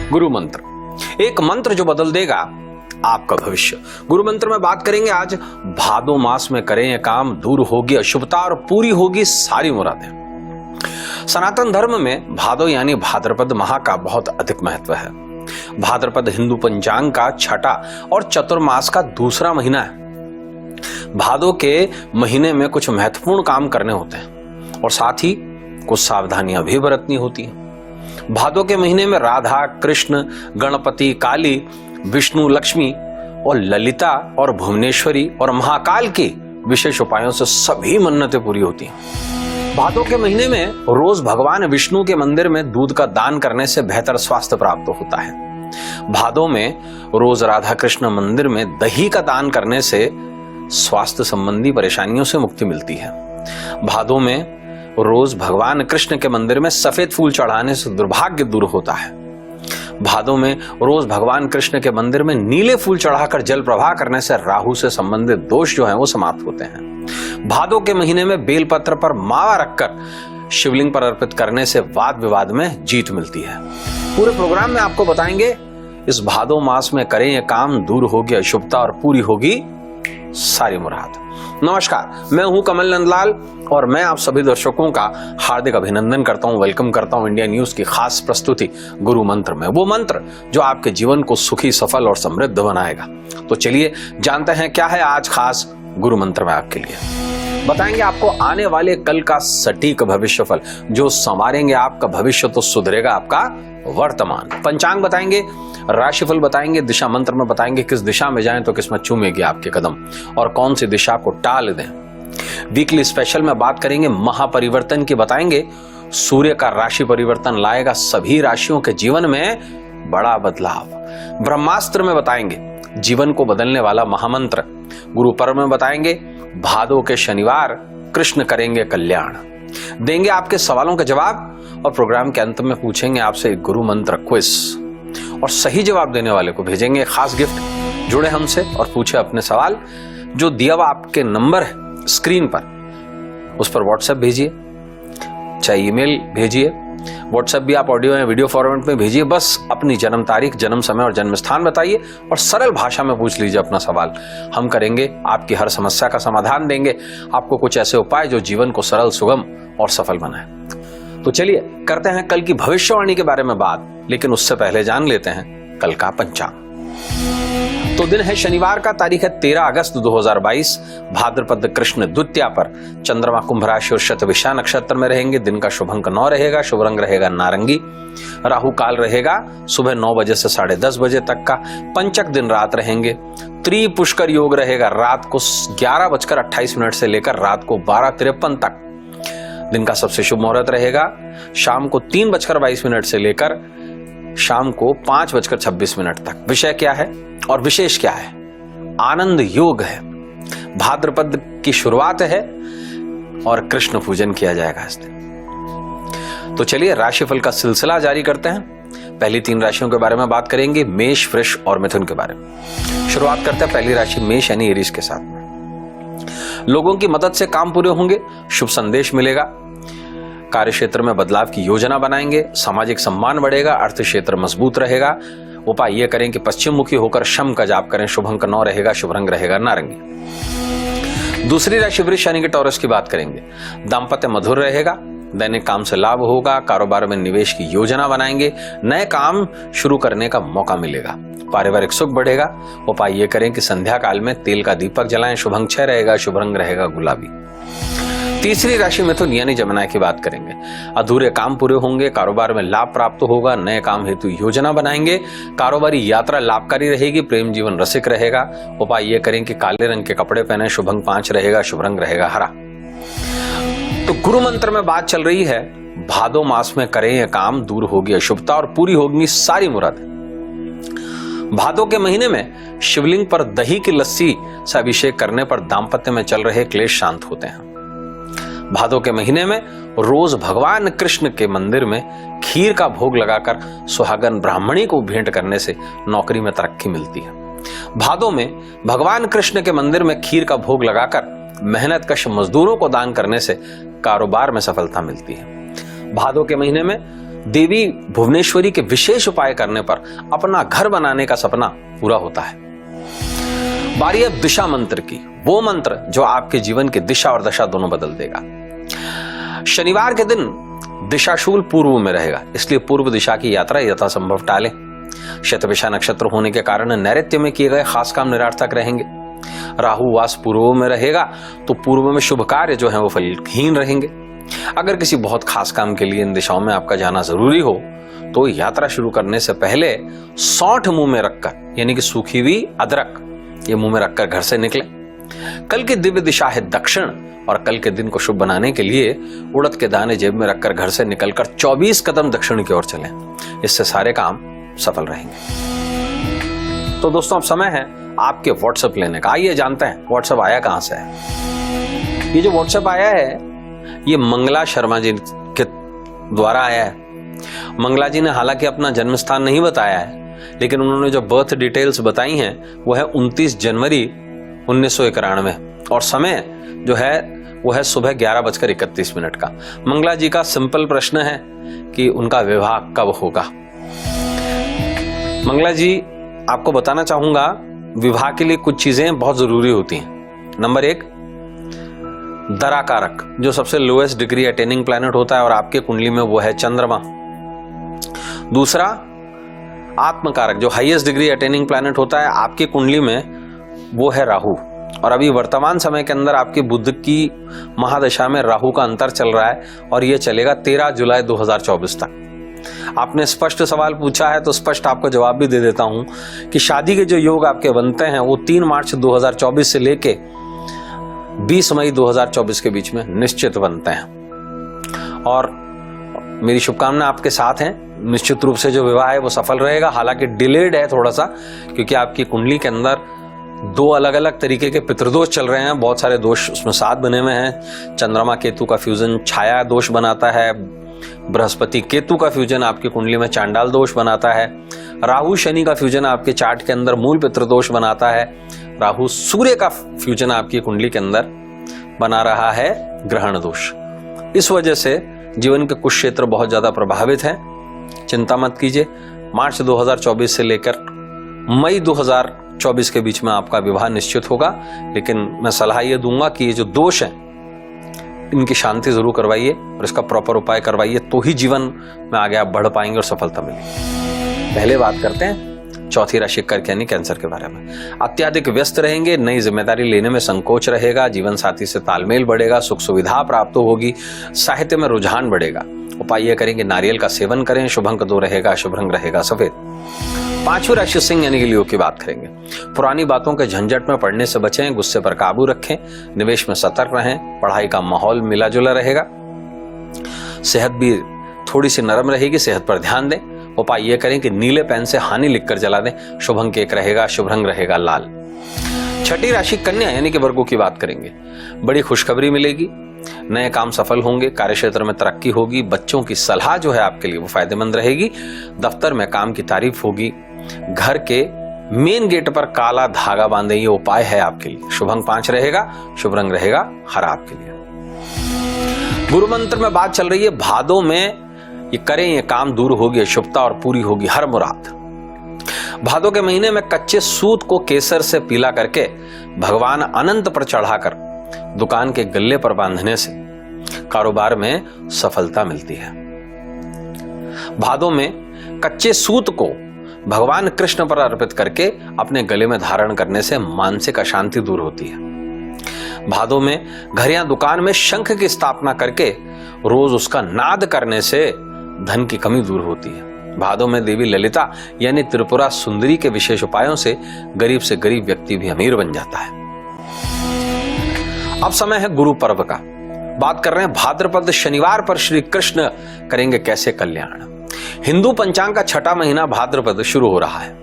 गुरु मंत्र, एक मंत्र जो बदल देगा आपका भविष्य। गुरु मंत्र में बात करेंगे आज, भादो मास में करें ये काम, दूर होगी अशुभता और पूरी होगी सारी मुरादें। सनातन धर्म में भादो यानी भाद्रपद माह का बहुत अधिक महत्व है। भाद्रपद हिंदू पंचांग का छठा और चतुर्मास का दूसरा महीना है। भादो के महीने में कुछ महत्वपूर्ण काम करने होते हैं और साथ ही कुछ सावधानियां भी बरतनी होती हैं। भादो के महीने में राधा, कृष्ण, गणपति, काली, विष्णु, लक्ष्मी और ललिता और भुवनेश्वरी और महाकाल की विशेष उपायों से सभी मन्नतें पूरी होती हैं। भादो के महीने में रोज भगवान विष्णु के मंदिर में दूध का दान करने से बेहतर स्वास्थ्य प्राप्त होता है। भादो में रोज राधा कृष्ण मंदिर में दही का दान करने से स्वास्थ्य संबंधी परेशानियों से मुक्ति मिलती है। भादो में रोज भगवान कृष्ण के मंदिर में सफेद फूल चढ़ाने से दुर्भाग्य दूर होता है। भादो में रोज भगवान कृष्ण के मंदिर में नीले फूल चढ़ाकर जल प्रवाह करने से राहु से संबंधित दोष जो हैं वो समाप्त होते हैं। भादो के महीने में बेलपत्र पर मावा रखकर शिवलिंग पर अर्पित करने से वाद विवाद में जीत मिलती है। पूरे प्रोग्राम में आपको बताएंगे इस भादो मास में करें ये काम, दूर होगी अशुभता और पूरी होगी सारी मुराद। नमस्कार, मैं हूं कमल नंदलाल और मैं आप सभी दर्शकों का हार्दिक अभिनंदन करता हूं, वेलकम करता हूं इंडिया न्यूज की खास प्रस्तुति गुरु मंत्र में, वो मंत्र जो आपके जीवन को सुखी, सफल और समृद्ध बनाएगा। तो चलिए जानते हैं क्या है आज खास गुरु मंत्र में आपके लिए। बताएंगे आपको आने वाले कल का सटीक भविष्यफल, जो संवारेंगे आपका भविष्य तो सुधरेगा आपका वर्तमान। पंचांग बताएंगे, राशिफल बताएंगे, दिशा मंत्र में बताएंगे किस दिशा में जाएं तो किस्मत चूमेगी आपके कदम और कौन सी दिशा को टाल दें। वीकली स्पेशल में बात करेंगे महापरिवर्तन की, बताएंगे सूर्य का राशि परिवर्तन लाएगा सभी राशियों के जीवन में बड़ा बदलाव। ब्रह्मास्त्र में बताएंगे जीवन को बदलने वाला महामंत्र। गुरु पर्व में बताएंगे भादो के शनिवार कृष्ण करेंगे कल्याण। देंगे आपके सवालों के जवाब और प्रोग्राम के अंत में पूछेंगे आपसे एक गुरु मंत्र क्विज और सही जवाब देने वाले को भेजेंगे खास गिफ्ट। जुड़े हमसे और पूछे अपने सवाल। जो दिया हुआ आपके नंबर है स्क्रीन पर, उस पर व्हाट्सएप भेजिए, चाहे ईमेल भेजिए, व्हाट्सएप भी आप ऑडियो या वीडियो फॉर्मेट में भेजिए। बस अपनी जन्म तारीख, जन्म समय और जन्म स्थान बताइए और सरल भाषा में पूछ लीजिए अपना सवाल। हम करेंगे आपकी हर समस्या का समाधान, देंगे आपको कुछ ऐसे उपाय जो जीवन को सरल, सुगम और सफल बनाए। तो चलिए करते हैं कल की भविष्यवाणी के बारे में बात, लेकिन उससे पहले जान लेते हैं कल का पंचांग। तो दिन है शनिवार का, तारीख है 13 अगस्त 2022, भाद्रपद कृष्ण द्वितीया पर चंद्रमा कुंभ राशि और शतभिषा नक्षत्र में रहेंगे। दिन का शुभ अंक 9 रहेगा, शुभ रंग रहेगा नारंगी, राहु काल रहेगा सुबह 9 बजे से 10:30 बजे तक का, पंचक दिन रात रहेंगे, त्रिपुष्कर योग रहेगा रात को 11:28 से लेकर रात को 12:53 तक। दिन का सबसे शुभ मुहूर्त रहेगा शाम को 3:22 से लेकर शाम को 5:26 तक। विषय क्या है और विशेष क्या है? आनंद योग है, भाद्रपद की शुरुआत है और कृष्ण पूजन किया जाएगा इस दिन। तो चलिए राशिफल का सिलसिला जारी करते हैं। पहली 3 राशियों के बारे में बात करेंगे, मेष, वृष और मिथुन के बारे में। शुरुआत करते हैं पहली राशि मेष यानी एरीज के साथ में। लोगों की मदद से काम पूरे होंगे, शुभ संदेश मिलेगा, कार्य क्षेत्र में बदलाव की योजना बनाएंगे, सामाजिक सम्मान बढ़ेगा, अर्थ क्षेत्र मजबूत रहेगा। उपाय ये करें कि पश्चिम मुखी होकर शम का जाप करें, शुभ अंक 9 रहेगा, शुभ रंग रहेगा नारंगी। दूसरी राशि वृष यानी कि टॉरस की बात करेंगे। दाम्पत्य मधुर रहेगा, दैनिक काम से लाभ होगा, कारोबार में निवेश की योजना बनाएंगे, नए काम शुरू करने का मौका मिलेगा, पारिवारिक सुख बढ़ेगा। उपाय ये करें कि संध्या काल में तेल का दीपक जलाएं, शुभ अंक 6 रहेगा, शुभ रंग रहेगा गुलाबी। तीसरी राशि मिथुन यानी जमुना की बात करेंगे। अधूरे काम पूरे होंगे, कारोबार में लाभ प्राप्त होगा, नए काम हेतु योजना बनाएंगे, कारोबारी यात्रा लाभकारी रहेगी, प्रेम जीवन रसिक रहेगा। उपाय ये करें कि काले रंग के कपड़े पहने, शुभ अंक 5 रहेगा, शुभ रंग रहेगा हरा। तो गुरु मंत्र में बात चल रही है भादो मास में करें यह काम, दूर होगी अशुभता और पूरी होगी सारी मुराद। भादो के महीने में शिवलिंग पर दही की लस्सी से अभिषेक करने पर दाम्पत्य में चल रहे क्लेश शांत होते हैं। भादो के महीने में रोज भगवान कृष्ण के मंदिर में खीर का भोग लगाकर सुहागन ब्राह्मणी को भेंट करने से नौकरी में तरक्की मिलती है। भादो में भगवान कृष्ण के मंदिर में खीर का भोग लगाकर मेहनतकश मजदूरों को दान करने से कारोबार में सफलता मिलती है। भादो के महीने में देवी भुवनेश्वरी के विशेष उपाय करने पर अपना घर बनाने का सपना पूरा होता है। बारी अब दिशा मंत्र की, वो मंत्र जो आपके जीवन की दिशा और दशा दोनों बदल देगा। शनिवार के दिन दिशाशूल पूर्व में रहेगा, इसलिए पूर्व दिशा की यात्रा यथासंभव टालें। शतभिषा नक्षत्र होने के कारण नैऋत्य में किए गए खास काम निरर्थक रहेंगे। राहु वास पूर्व में रहेगा तो पूर्व में शुभ कार्य जो है वो फलहीन रहेंगे। अगर किसी बहुत खास काम के लिए इन दिशाओं में आपका जाना जरूरी हो तो यात्रा शुरू करने से पहले सौंठ मुंह में रखकर, यानी कि सूखी हुई अदरक ये मुंह में रखकर घर से निकले। कल की दिव्य दिशा है दक्षिण और कल के दिन को शुभ बनाने के लिए उड़द के दाने जेब में रखकर घर से निकलकर 24 कदम दक्षिण की ओर चलें। इससे सारे काम सफल रहेंगे। तो दोस्तों अब समय है आपके व्हाट्सएप लेने का। आइए जानते हैं व्हाट्सएप आया कहां से है। ये जो व्हाट्सएप आया है ये मंगला शर्मा जी के द्वारा आया है। मंगला जी ने हालांकि अपना जन्म स्थान नहीं बताया है, लेकिन उन्होंने जो बर्थ डिटेल्स बताई हैं वो है 29 जनवरी 1991 और समय जो है वो है सुबह 11:31 का। मंगला जी का सिंपल प्रश्न है कि उनका विवाह कब होगा। मंगला जी आपको बताना चाहूंगा विवाह के लिए कुछ चीजें बहुत जरूरी होती हैं। नंबर 1 दरा कारक जो सबसे लोएस्ट डिग्री अटेनिंग प्लैनेट होता है और आपके कुंडली में वो है चंद्रमा। दूसरा आत्मकारक जो हाईएस्ट डिग्री अटेनिंग प्लैनेट होता है आपकी कुंडली में वो है राहु। और अभी वर्तमान समय के अंदर आपकी बुध की महादशा में राहु का अंतर चल रहा है और यह चलेगा 13 जुलाई 2024 तक। आपने स्पष्ट सवाल पूछा है तो स्पष्ट आपको जवाब भी दे देता हूं कि शादी के जो योग आपके बनते हैं वो 3 मार्च 2024 से लेके 20 मई 2024 के बीच में निश्चित बनते हैं। और मेरी शुभकामना आपके साथ है। निश्चित रूप से जो विवाह है वो सफल रहेगा, हालांकि डिलेड है थोड़ा सा, क्योंकि आपकी कुंडली के अंदर 2 अलग अलग तरीके के पितृदोष चल रहे हैं। बहुत सारे दोष उसमें साथ बने हुए हैं। चंद्रमा केतु का फ्यूजन छाया दोष बनाता है, बृहस्पति केतु का फ्यूजन आपकी कुंडली में चांडाल दोष बनाता है, राहु शनि का फ्यूजन आपके चार्ट के अंदर मूल पितृदोष बनाता है, राहु सूर्य का फ्यूजन आपकी कुंडली के अंदर बना रहा है ग्रहण दोष। इस वजह से जीवन के कुछ क्षेत्र बहुत ज्यादा प्रभावित हैं। चिंता मत कीजिए, मार्च 2024 से लेकर मई 2024 के बीच में आपका विवाह निश्चित होगा। लेकिन मैं सलाह ये दूंगा कि ये जो दोष हैं इनकी शांति जरूर करवाइए और इसका प्रॉपर उपाय करवाइए, तो ही जीवन में आगे आप बढ़ पाएंगे और सफलता मिलेगी। पहले बात करते हैं चौथी राशि कर्क यानी कैंसर के बारे में। अत्यधिक व्यस्त रहेंगे, नई जिम्मेदारी लेने में संकोच रहेगा, जीवन साथी से तालमेल बढ़ेगा, सुख सुविधा प्राप्त होगी, साहित्य में रुझान बढ़ेगा। उपाय ये करेंगे नारियल का सेवन करें, शुभ अंक 2 रहेगा, शुभ रंग रहेगा सफेद। पांचवी राशि सिंह यानी कि लियो की बात करेंगे। पुरानी बातों के झंझट में पड़ने से बचें, गुस्से पर काबू रखें, निवेश में सतर्क रहें, पढ़ाई का माहौल मिला जुला रहेगा, सेहत भी थोड़ी सी नरम रहेगी, सेहत पर ध्यान दें। उपाय ये करें कि नीले पेन से हानि लिखकर जला दें, शुभ अंक 1 रहेगा, शुभ रंग रहेगा लाल। छठी राशि कन्या यानी कि वर्गों की बात करेंगे। बड़ी खुशखबरी मिलेगी, नए काम सफल होंगे, कार्यक्षेत्र में तरक्की होगी, बच्चों की सलाह जो है आपके लिए वो फायदेमंद रहेगी, दफ्तर में काम की तारीफ होगी, घर के मेन गेट पर काला धागा बांधे, ये उपाय है आपके लिए। शुभ अंक 5 रहेगा, शुभ रंग रहेगा हरा आपके लिए। गुरु मंत्र में बात चल रही है भादों में ये करें ये काम दूर होगी अशुभता और पूरी होगी हर मुराद। भादों के महीने में कच्चे सूत को केसर से पीला करके भगवान अनंत पर चढ़ाकर दुकान के गल्ले पर बांधने से कारोबार में सफलता मिलती है। भादों में कच्चे सूत को भगवान कृष्ण पर अर्पित करके अपने गले में धारण करने से मानसिक अशांति दूर होती है। भादों में घर या दुकान में शंख की स्थापना करके रोज उसका नाद करने से धन की कमी दूर होती है। भादों में देवी ललिता यानी त्रिपुरा सुंदरी के विशेष उपायों से गरीब से गरीब व्यक्ति भी अमीर बन जाता है। अब समय है गुरु पर्व का। बात कर रहे हैं भाद्रपद शनिवार पर श्री कृष्ण करेंगे कैसे कल्याण। हिंदू पंचांग का 6ठा महीना भाद्रपद शुरू हो रहा है।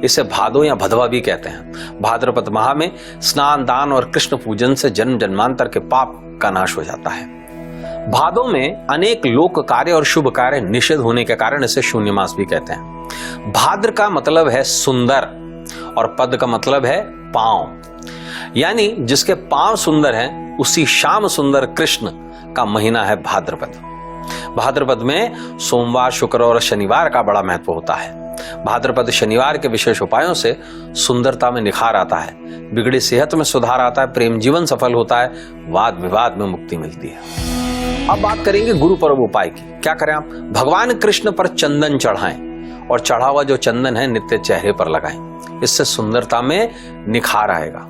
इसे भादो या भदवा भी कहते हैं। भाद्रपद माह में स्नान, दान और कृष्ण पूजन से जन्म जन्मांतर के पाप का नाश हो जाता है। भादों में अनेक लोक कार्य और शुभ कार्य निषेध होने के कारण इसे शून्य मास भी कहते हैं। भाद्र का मतलब है सुंदर और पद का मतलब है पांव, यानी जिसके पांव सुंदर हैं उसी श्याम सुंदर कृष्ण का महीना है भाद्रपद। भाद्रपद में सोमवार, शुक्र और शनिवार का बड़ा महत्व होता है। भाद्रपद शनिवार के विशेष उपायों से सुंदरता में निखार आता है, बिगड़ी सेहत में सुधार आता है, प्रेम जीवन सफल होता है, वाद विवाद में मुक्ति मिलती है। अब बात करेंगे गुरु पर्व उपाय की। क्या करें आप? भगवान कृष्ण पर चंदन चढ़ाएं और चढ़ा हुआ जो चंदन है नित्य चेहरे पर लगाएं। इससे सुंदरता में निखार आएगा।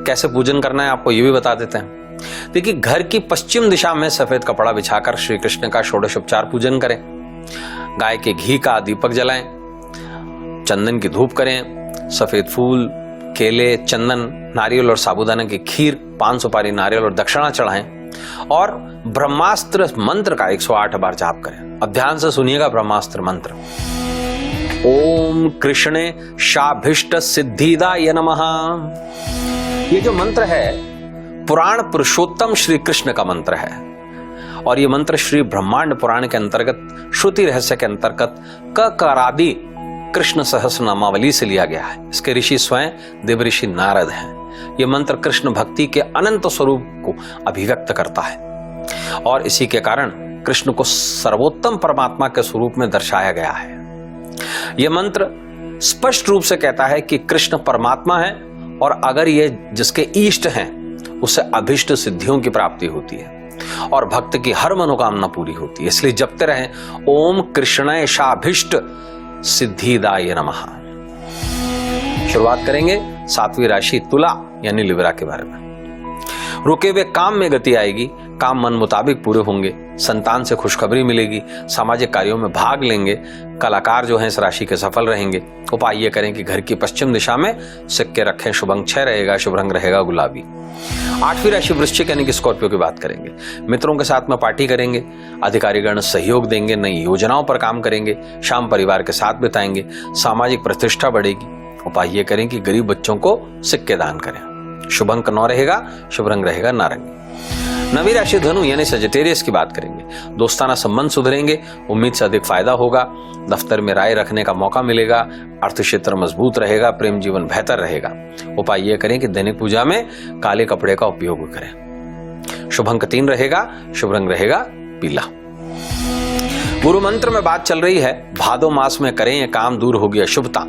कैसे पूजन करना है आपको ये भी बता देते हैं। देखिए, घर की पश्चिम दिशा में सफेद कपड़ा बिछाकर श्री कृष्ण का षोडशोपचार पूजन करें। गाय के घी का दीपक जलाएं, चंदन की धूप करें, सफेद फूल, केले, चंदन, नारियल और साबूदाना की खीर, 5 सुपारी नारियल और दक्षिणा चढ़ाएं और ब्रह्मास्त्र मंत्र का 108 बार जाप करें। अब ध्यान से सुनिएगा ब्रह्मास्त्र मंत्र। ओम कृष्णे शाभिष्ट सिद्धिदाय नमः। ये जो मंत्र है पुराण पुरुषोत्तम श्री कृष्ण का मंत्र है और ये मंत्र श्री ब्रह्मांड पुराण के अंतर्गत श्रुति रहस्य के अंतर्गत ककारादि कृष्ण सहस्र नामावली से लिया गया है। इसके ऋषि स्वयं देवऋषि नारद हैं। ये मंत्र कृष्ण भक्ति के अनंत स्वरूप को अभिव्यक्त करता है और इसी के कारण कृष्ण को सर्वोत्तम परमात्मा के स्वरूप में दर्शाया गया है। यह मंत्र स्पष्ट रूप से कहता है कि कृष्ण परमात्मा है और अगर ये जिसके इष्ट हैं उससे अभिष्ट सिद्धियों की प्राप्ति होती है और भक्त की हर मनोकामना पूरी होती है। इसलिए जपते रहें ओम कृष्णाय शाभिष्ट सिद्धिदाय नमः। शुरुआत करेंगे 7वीं राशि तुला यानी लिब्रा के बारे में। रुके हुए काम में गति आएगी, काम मन मुताबिक पूरे होंगे, संतान से खुशखबरी मिलेगी, सामाजिक कार्यों में भाग लेंगे, कलाकार जो हैं इस राशि के सफल रहेंगे। उपाय ये करें कि घर की पश्चिम दिशा में सिक्के रखें, शुभ अंक 6 रहेगा, शुभ रंग रहेगा गुलाबी। 8वीं राशि वृश्चिक यानी कि स्कॉर्पियो की बात करेंगे। मित्रों के साथ में पार्टी करेंगे, अधिकारीगण सहयोग देंगे, नई योजनाओं पर काम करेंगे, शाम परिवार के साथ बिताएंगे, सामाजिक प्रतिष्ठा बढ़ेगी। उपाय ये करें कि गरीब बच्चों को सिक्के दान करें। शुभ अंक 9 रहेगा, शुभ रंग रहेगा नारंगी। 9वीं राशि धनु यानी सजिटेरियस की बात करेंगे। दोस्ताना संबंध सुधरेंगे, उम्मीद से अधिक फायदा होगा, दफ्तर में राय रखने का मौका मिलेगा, अर्थ क्षेत्र मजबूत रहेगा, प्रेम जीवन बेहतर रहेगा। उपाय यह करें कि दैनिक पूजा में काले कपड़े का उपयोग करें। शुभ अंक 3 रहेगा, शुभ रंग रहेगा पीला। गुरु मंत्र में बात चल रही है भादो मास में करें ये काम, दूर होगी अशुभता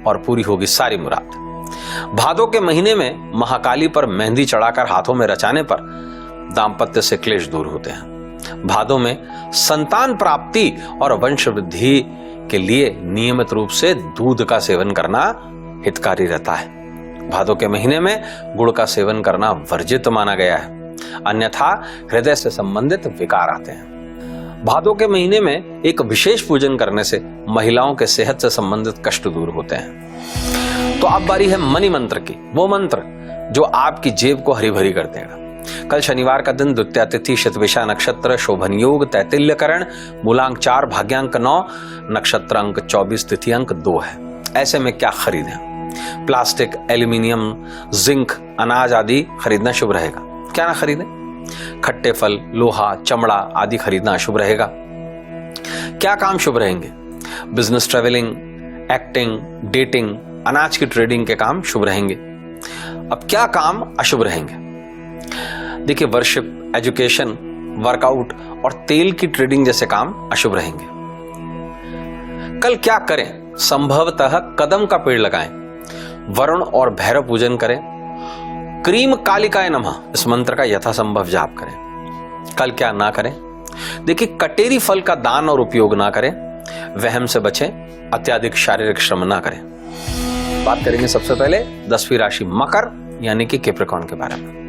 और पूरी होगी सारी मुराद। भादो के महीने में महाकाली पर मेहंदी चढ़ाकर हाथों में रचाने पर दाम्पत्य से क्लेश दूर होते हैं। भादो में संतान प्राप्ति और वंश वृद्धि के लिए नियमित रूप से दूध का सेवन करना हितकारी रहता है। भादो के महीने में गुड़ का सेवन करना वर्जित माना गया है, अन्यथा हृदय से संबंधित विकार आते हैं। भादो के महीने में एक विशेष पूजन करने से महिलाओं के सेहत से संबंधित कष्ट दूर होते हैं। तो अब बारी है मनी मंत्र की, वो मंत्र जो आपकी जेब को हरी भरी कर देगा। कल शनिवार का दिन, द्वितीया तिथि, शतभिषा नक्षत्र, शोभन योग, तैतिल्यकरण, मूलांक 4, भाग्यांक 9, नक्षत्र अंक 24, तिथि अंक 2 है। ऐसे में क्या खरीदें? प्लास्टिक, एल्यूमिनियम, जिंक, अनाज आदि खरीदना शुभ रहेगा। क्या ना खरीदें? खट्टे फल, लोहा, चमड़ा आदि खरीदना अशुभ रहेगा। क्या काम शुभ रहेंगे? बिजनेस, ट्रेवलिंग, एक्टिंग, डेटिंग, अनाज की ट्रेडिंग के काम शुभ रहेंगे। अब क्या काम अशुभ रहेंगे? देखिए, वर्शिप, एजुकेशन, वर्कआउट और तेल की ट्रेडिंग जैसे काम अशुभ रहेंगे। कल क्या करें? संभवतः कदम का पेड़ लगाएं, वरुण और भैरव पूजन करें, क्रीम कालिकाय नमः इस मंत्र का यथासंभव जाप करें। कल क्या ना करें? देखिए, कटेरी फल का दान और उपयोग ना करें, वहम से बचें, अत्यधिक शारीरिक श्रम ना करें। बात करेंगे सबसे पहले 10वीं राशि मकर यानी कि कैप्रिकॉर्न के बारे में।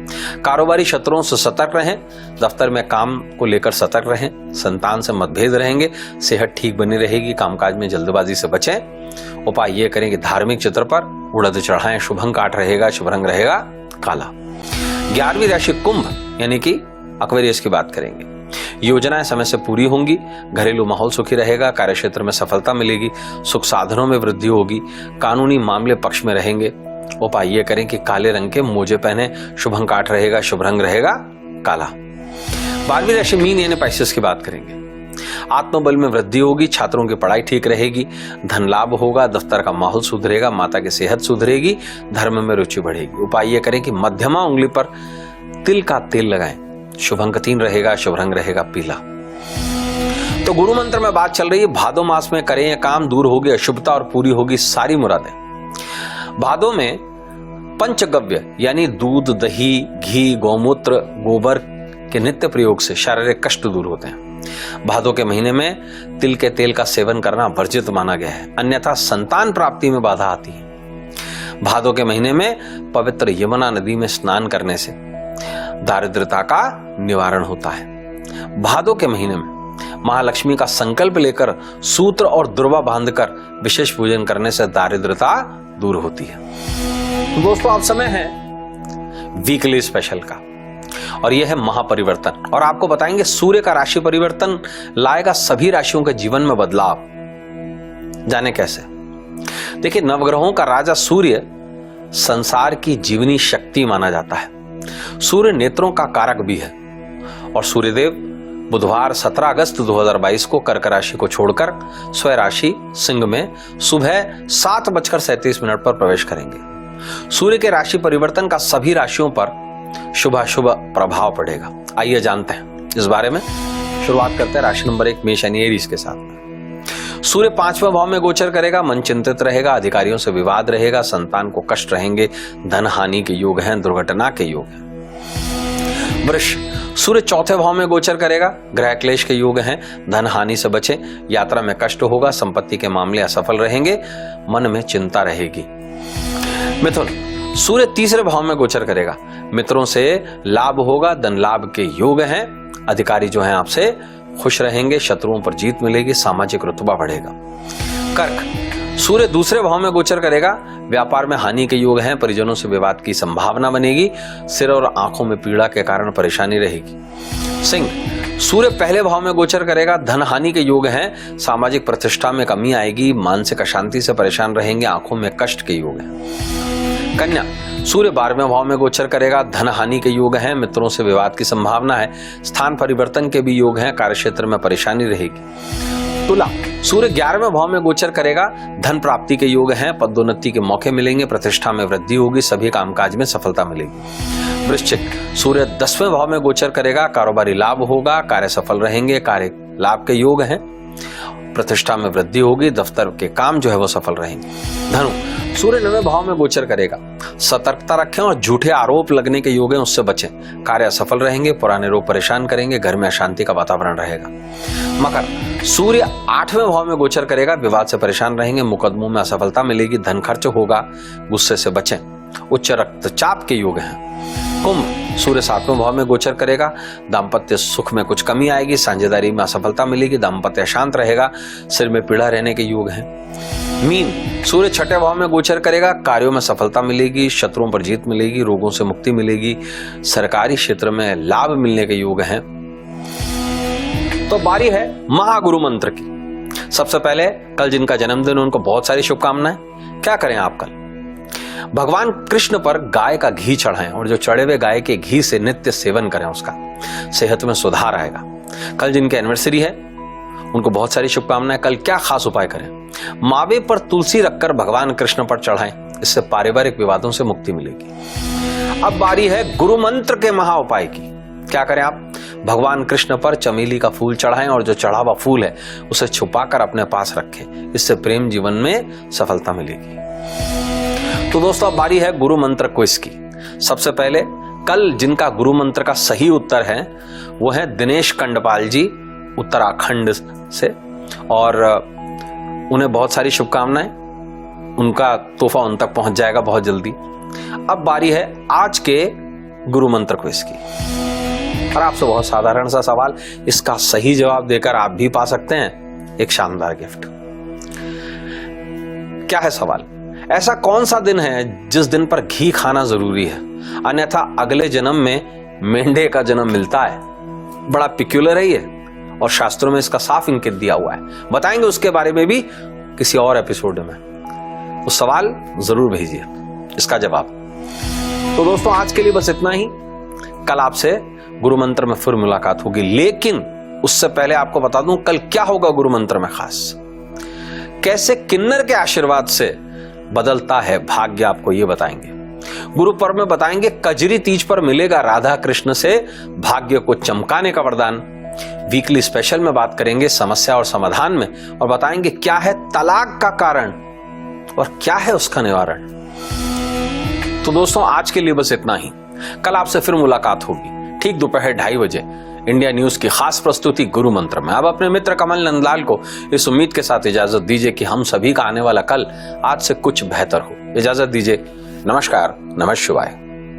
कारोबारी शत्रुओं से सतर्क रहें, दफ्तर में काम को लेकर सतर्क रहें, संतान से मतभेद रहेंगे, सेहत ठीक बनी रहेगी, कामकाज में जल्दबाजी से बचें। उपाय ये करें कि धार्मिक चित्र पर उड़द चढ़ाएं, शुभ अंक 8 रहेगा, शुभ रंग रहेगा काला। 11वीं राशि कुंभ यानी कि एक्वेरियस की बात करेंगे। योजनाएं समय से पूरी होंगी, घरेलू माहौल सुखी रहेगा, कार्यक्षेत्र में सफलता मिलेगी, सुख साधनों में वृद्धि होगी, कानूनी मामले पक्ष में रहेंगे। उपाय ये करें कि काले रंग के मोजे पहने, शुभ अंक 8 रहेगा, शुभ रंग रहेगा काला। 12वीं राशि मीन यानी पाइसेस की बात करेंगे। आत्मबल में वृद्धि होगी, छात्रों की पढ़ाई ठीक रहेगी, धन लाभ होगा, दफ्तर का माहौल सुधरेगा, माता की सेहत सुधरेगी, धर्म में रुचि बढ़ेगी। उपाय ये करें कि मध्यमा उंगली पर तिल का तेल लगाएं, शुभ अंक 3 रहेगा, शुभ रंग रहेगा पीला। तो गुरु मंत्र में बात चल रही है भादो मास में करें ये काम, दूर होगी अशुभता और पूरी होगी सारी मुरादें। भादो में पंचगव्य यानी दूध, दही, घी, गौमूत्र, गोबर के नित्य प्रयोग से शारीरिक कष्ट दूर होते हैं। भादो के महीने में तिल के तेल का सेवन करना वर्जित माना गया है, अन्यथा संतान प्राप्ति में बाधा आती है। भादो के महीने में पवित्र यमुना नदी में स्नान करने से दारिद्रता का निवारण होता है। भादो के महीने में महालक्ष्मी का संकल्प लेकर सूत्र और दुर्वा बांधकर विशेष पूजन करने से दारिद्रता दूर होती है। तो दोस्तों अब समय है वीकली स्पेशल का और यह है महापरिवर्तन, और आपको बताएंगे सूर्य का राशि परिवर्तन लाएगा सभी राशियों के जीवन में बदलाव। जाने कैसे? देखिए, नवग्रहों का राजा सूर्य संसार की जीवनी शक्ति माना जाता है। सूर्य नेत्रों का कारक भी है और सूर्यदेव बुधवार 17 अगस्त 2022 को कर्क राशि को छोड़कर स्वयं राशि सिंह में सुबह 7:37 पर प्रवेश करेंगे। सूर्य के राशि परिवर्तन का सभी राशियों पर शुभाशुभ प्रभाव पड़ेगा। आइए जानते हैं इस बारे में। शुरुआत करते हैं राशि नंबर 1 मेष यानी एरीज के साथ में। सूर्य 5वें भाव में गोचर करेगा, मन चिंतित रहेगा, अधिकारियों से विवाद रहेगा, संतान को कष्ट रहेंगे, धन हानि के योग हैं, दुर्घटना के योग हैं। वृष, सूर्य 4थे भाव में गोचर करेगा, ग्रह क्लेश के योग हैं, धन हानि से बचें, यात्रा में कष्ट होगा, संपत्ति के मामले असफल रहेंगे, मन में चिंता रहेगी। मिथुन, सूर्य 3रे भाव में गोचर करेगा, मित्रों से लाभ होगा, धन लाभ के योग हैं, अधिकारी जो हैं आपसे खुश रहेंगे, शत्रुओं पर जीत मिलेगी, सामाजिक रुतबा बढ़ेगा। कर्क, सूर्य 2रे भाव में गोचर करेगा, व्यापार में हानि के योग हैं, परिजनों से विवाद की संभावना बनेगी, सिर और आंखों में पीड़ा के कारण परेशानी रहेगी। सिंह, सूर्य 1 भाव में गोचर करेगा, धन हानि के योग हैं, सामाजिक प्रतिष्ठा में कमी आएगी, मानसिक अशांति से परेशान रहेंगे, आंखों में कष्ट के योग हैं। कन्या, सूर्य 12वें भाव में गोचर करेगा, धन हानि के योग हैं, मित्रों से विवाद की संभावना है, स्थान परिवर्तन के भी योग हैं, कार्यक्षेत्र में परेशानी रहेगी। तुला, सूर्य 11वें भाव में गोचर करेगा, धन प्राप्ति के योग हैं, पदोन्नति के मौके मिलेंगे, प्रतिष्ठा में वृद्धि होगी, सभी कामकाज में सफलता मिलेगी। वृश्चिक, सूर्य 10वें भाव में गोचर करेगा, कारोबारी लाभ होगा, कार्य सफल रहेंगे, कार्य लाभ के योग हैं, प्रतिष्ठा में वृद्धि होगी, दफ्तर के काम जो है वो सफल रहेंगे। धनु, सूर्य 9वें भाव में गोचर करेगा, सतर्कता रखें और झूठे आरोप लगने के योग हैं उससे बचें, कार्य सफल रहेंगे, पुराने रोग परेशान करेंगे, घर में अशांति का वातावरण रहेगा। मकर, सूर्य 8वें भाव में गोचर करेगा, विवाद से परेशान रहेंगे, मुकदमों में असफलता मिलेगी, धन खर्च होगा, गुस्से से बचें, उच्च रक्तचाप के योग हैं। कुंभ, सूर्य 7वें भाव में गोचर करेगा, दाम्पत्य सुख में कुछ कमी आएगी, साझेदारी में असफलता मिलेगी, दाम्पत्य अशांत रहेगा, सिर में पीड़ा रहने के योग हैं। मीन, सूर्य 6ठे भाव में गोचर करेगा, कार्यों में सफलता मिलेगी, शत्रुओं पर जीत मिलेगी, रोगों से मुक्ति मिलेगी, सरकारी क्षेत्र में लाभ मिलने के योग हैं। तो बारी है महागुरु मंत्र की। सबसे पहले कल जिनका जन्मदिन उनको बहुत सारी शुभकामनाएं। क्या करें आप कल? भगवान कृष्ण पर गाय का घी चढ़ाएं और जो चढ़े हुए गाय के घी से नित्य सेवन करें, उसका सेहत में सुधार आएगा। कल जिनकी एनिवर्सरी है उनको बहुत सारी शुभकामनाएं। कल क्या खास उपाय करें? मावे पर तुलसी रखकर भगवान कृष्ण पर चढ़ाएं, इससे पारिवारिक विवादों से मुक्ति मिलेगी। अब बारी है गुरु मंत्र के महा उपाय की। क्या करें आप? भगवान कृष्ण पर चमेली का फूल चढ़ाएं और जो चढ़ा हुआ फूल है उसे छुपाकर अपने पास रखें, इससे प्रेम जीवन में सफलता मिलेगी। तो दोस्तों अब बारी है गुरु मंत्र क्विज की। सबसे पहले कल जिनका गुरु मंत्र का सही उत्तर है वो है दिनेश कंडपाल जी उत्तराखंड से, और उन्हें बहुत सारी शुभकामनाएं। उनका तोहफा उन तक पहुंच जाएगा बहुत जल्दी। अब बारी है आज के गुरु मंत्र क्विज की और आपसे बहुत साधारण सा सवाल, इसका सही जवाब देकर आप भी पा सकते हैं एक शानदार गिफ्ट। क्या है सवाल? ऐसा कौन सा दिन है जिस दिन पर घी खाना जरूरी है, अन्यथा अगले जन्म में मेंढे का जन्म मिलता है? बड़ा पिक्यूलर है ये और शास्त्रों में इसका साफ इंगित दिया हुआ है। बताएंगे उसके बारे में भी किसी और एपिसोड में। उस सवाल जरूर भेजिए इसका जवाब। तो दोस्तों आज के लिए बस इतना ही। कल आपसे गुरु मंत्र में फिर मुलाकात होगी, लेकिन उससे पहले आपको बता दूं कल क्या होगा गुरु मंत्र में खास। कैसे किन्नर के आशीर्वाद से बदलता है भाग्य, आपको ये बताएंगे। गुरु पर्व में बताएंगे कजरी तीज पर मिलेगा राधा कृष्ण से भाग्य को चमकाने का वरदान, वीकली स्पेशल में बात करेंगे समस्या और समाधान में और बताएंगे क्या है तलाक का कारण और क्या है उसका निवारण। तो दोस्तों आज के लिए बस इतना ही। कल आपसे फिर मुलाकात होगी ठीक दोपहर 2:30 बजे इंडिया न्यूज की खास प्रस्तुति गुरु मंत्र में। अब अपने मित्र कमल नंदलाल को इस उम्मीद के साथ इजाजत दीजिए कि हम सभी का आने वाला कल आज से कुछ बेहतर हो। इजाजत दीजिए। नमस्कार, नमः शिवाय।